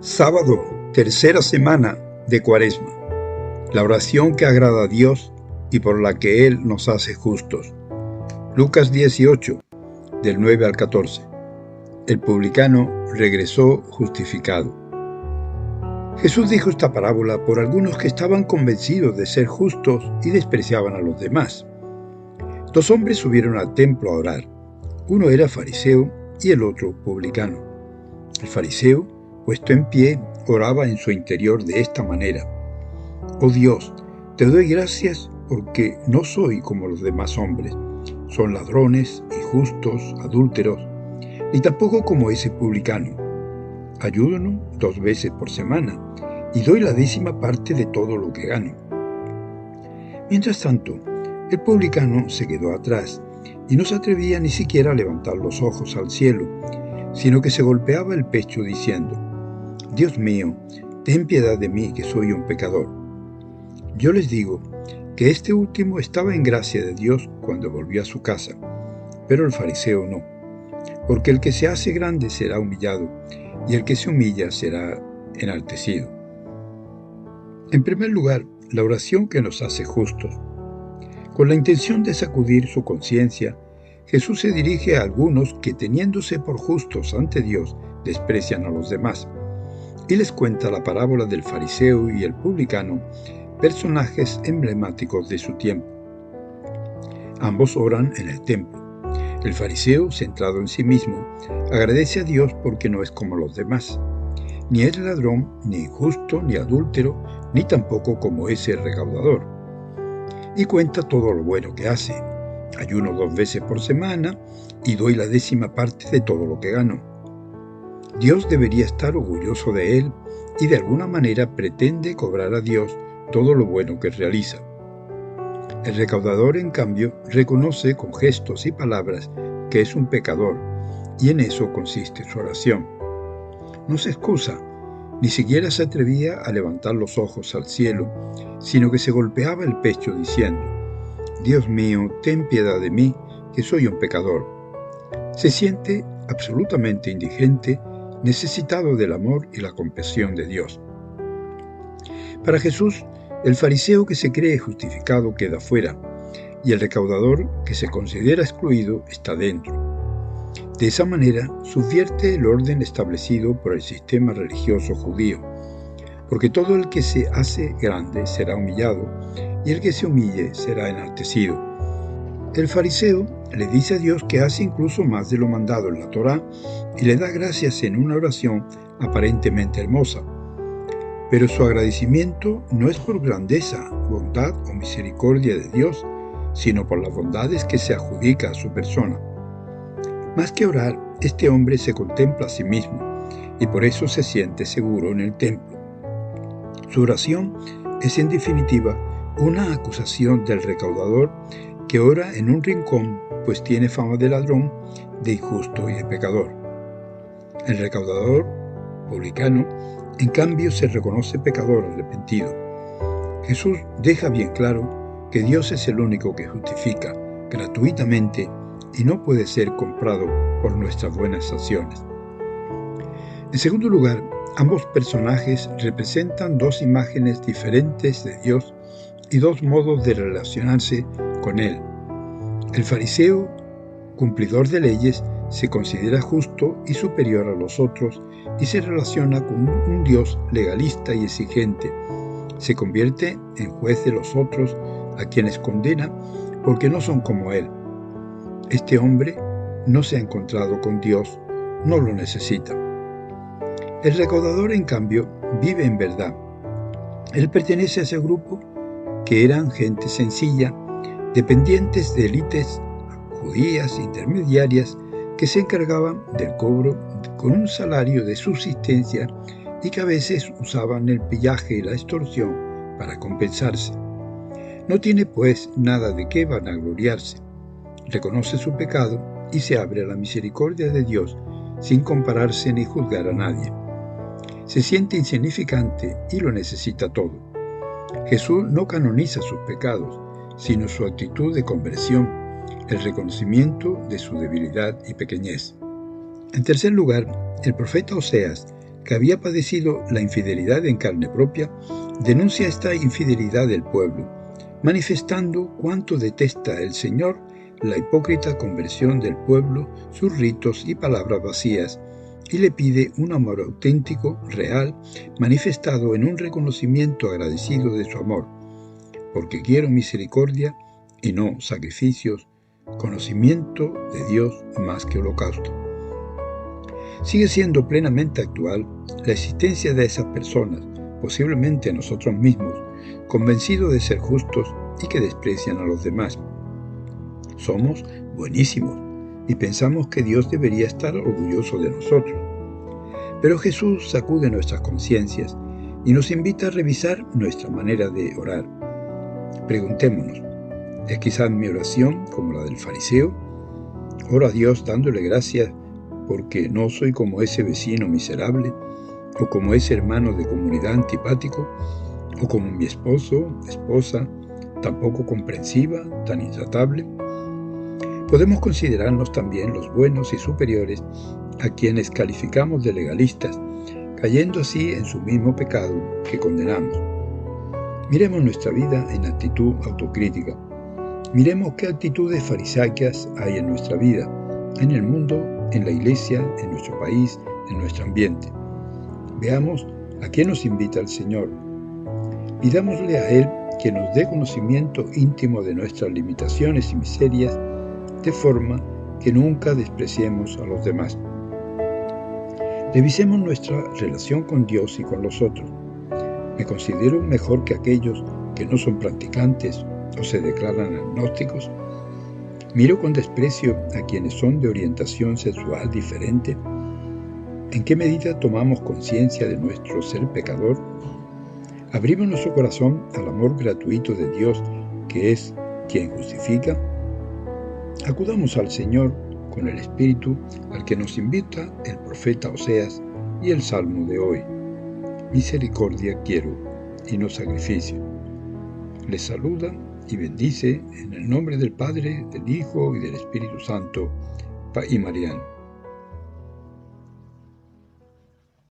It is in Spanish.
Sábado, tercera semana de Cuaresma. La oración que agrada a Dios y por la que Él nos hace justos. Lucas 18, del 9 al 14. El publicano regresó justificado. Jesús dijo esta parábola por algunos que estaban convencidos de ser justos y despreciaban a los demás. Dos hombres subieron al templo a orar. Uno era fariseo y el otro publicano. El fariseo, puesto en pie, oraba en su interior de esta manera: Oh Dios, te doy gracias porque no soy como los demás hombres. Son ladrones, injustos, adúlteros, ni tampoco como ese publicano. Ayuno 2 veces por semana y doy la 10ª parte de todo lo que gano. Mientras tanto, el publicano se quedó atrás y no se atrevía ni siquiera a levantar los ojos al cielo, sino que se golpeaba el pecho diciendo: Dios mío, ten piedad de mí, que soy un pecador. Yo les digo que este último estaba en gracia de Dios cuando volvió a su casa, pero el fariseo no, porque el que se hace grande será humillado, y el que se humilla será enaltecido. En primer lugar, la oración que nos hace justos. Con la intención de sacudir su conciencia, Jesús se dirige a algunos que, teniéndose por justos ante Dios, desprecian a los demás, y les cuenta la parábola del fariseo y el publicano, personajes emblemáticos de su tiempo. Ambos oran en el templo. El fariseo, centrado en sí mismo, agradece a Dios porque no es como los demás. Ni es ladrón, ni injusto, ni adúltero, ni tampoco como ese recaudador. Y cuenta todo lo bueno que hace. Ayuno 2 veces por semana y doy la 10ª parte de todo lo que gano. Dios debería estar orgulloso de él y de alguna manera pretende cobrar a Dios todo lo bueno que realiza. El recaudador, en cambio, reconoce con gestos y palabras que es un pecador, y en eso consiste su oración. No se excusa, ni siquiera se atrevía a levantar los ojos al cielo, sino que se golpeaba el pecho diciendo: Dios mío, ten piedad de mí, que soy un pecador. Se siente absolutamente indigente, necesitado del amor y la compasión de Dios. Para Jesús, el fariseo que se cree justificado queda fuera, y el recaudador que se considera excluido está dentro. De esa manera, subvierte el orden establecido por el sistema religioso judío, porque todo el que se hace grande será humillado, y el que se humille será enaltecido. El fariseo le dice a Dios que hace incluso más de lo mandado en la Torá y le da gracias en una oración aparentemente hermosa. Pero su agradecimiento no es por grandeza, bondad o misericordia de Dios, sino por las bondades que se adjudica a su persona. Más que orar, este hombre se contempla a sí mismo y por eso se siente seguro en el templo. Su oración es en definitiva una acusación del recaudador que ora en un rincón, pues tiene fama de ladrón, de injusto y de pecador. El recaudador, publicano, en cambio se reconoce pecador arrepentido. Jesús deja bien claro que Dios es el único que justifica gratuitamente y no puede ser comprado por nuestras buenas acciones. En segundo lugar, ambos personajes representan 2 imágenes diferentes de Dios y 2 modos de relacionarse con Él. El fariseo, cumplidor de leyes, se considera justo y superior a los otros y se relaciona con un Dios legalista y exigente. Se convierte en juez de los otros, a quienes condena porque no son como Él. Este hombre no se ha encontrado con Dios, no lo necesita. El recaudador, en cambio, vive en verdad. Él pertenece a ese grupo que eran gente sencilla, dependientes de élites judías intermediarias que se encargaban del cobro con un salario de subsistencia y que a veces usaban el pillaje y la extorsión para compensarse. No tiene pues nada de qué vanagloriarse. Reconoce su pecado y se abre a la misericordia de Dios sin compararse ni juzgar a nadie. Se siente insignificante y lo necesita todo. Jesús no canoniza sus pecados, sino su actitud de conversión, el reconocimiento de su debilidad y pequeñez. En tercer lugar, el profeta Oseas que había padecido la infidelidad en carne propia, denuncia esta infidelidad del pueblo, manifestando cuánto detesta el Señor la hipócrita conversión del pueblo, sus ritos y palabras vacías, y le pide un amor auténtico, real, manifestado en un reconocimiento agradecido de su amor, porque quiero misericordia y no sacrificios, conocimiento de Dios más que holocausto. Sigue siendo plenamente actual la existencia de esas personas, posiblemente nosotros mismos, convencidos de ser justos y que desprecian a los demás. Somos buenísimos y pensamos que Dios debería estar orgulloso de nosotros. Pero Jesús sacude nuestras conciencias y nos invita a revisar nuestra manera de orar. Preguntémonos, ¿es quizás mi oración como la del fariseo? ¿Oro a Dios dándole gracias porque no soy como ese vecino miserable, o como ese hermano de comunidad antipático, o como mi esposo, esposa, tan poco comprensiva, tan intratable? Podemos considerarnos también los buenos y superiores a quienes calificamos de legalistas, cayendo así en su mismo pecado que condenamos. Miremos nuestra vida en actitud autocrítica. Miremos qué actitudes farisaicas hay en nuestra vida, en el mundo, en la iglesia, en nuestro país, en nuestro ambiente. Veamos a qué nos invita el Señor. Pidámosle a Él que nos dé conocimiento íntimo de nuestras limitaciones y miserias, de forma que nunca despreciemos a los demás. Revisemos nuestra relación con Dios y con los otros. ¿Me considero mejor que aquellos que no son practicantes o se declaran agnósticos? ¿Miro con desprecio a quienes son de orientación sexual diferente? ¿En qué medida tomamos conciencia de nuestro ser pecador? ¿Abrimos nuestro corazón al amor gratuito de Dios, que es quien justifica? Acudamos al Señor con el espíritu al que nos invita el profeta Oseas y el Salmo de hoy. Misericordia quiero y no sacrificio. Les saluda y bendice en el nombre del Padre, del Hijo y del Espíritu Santo, y Mariano.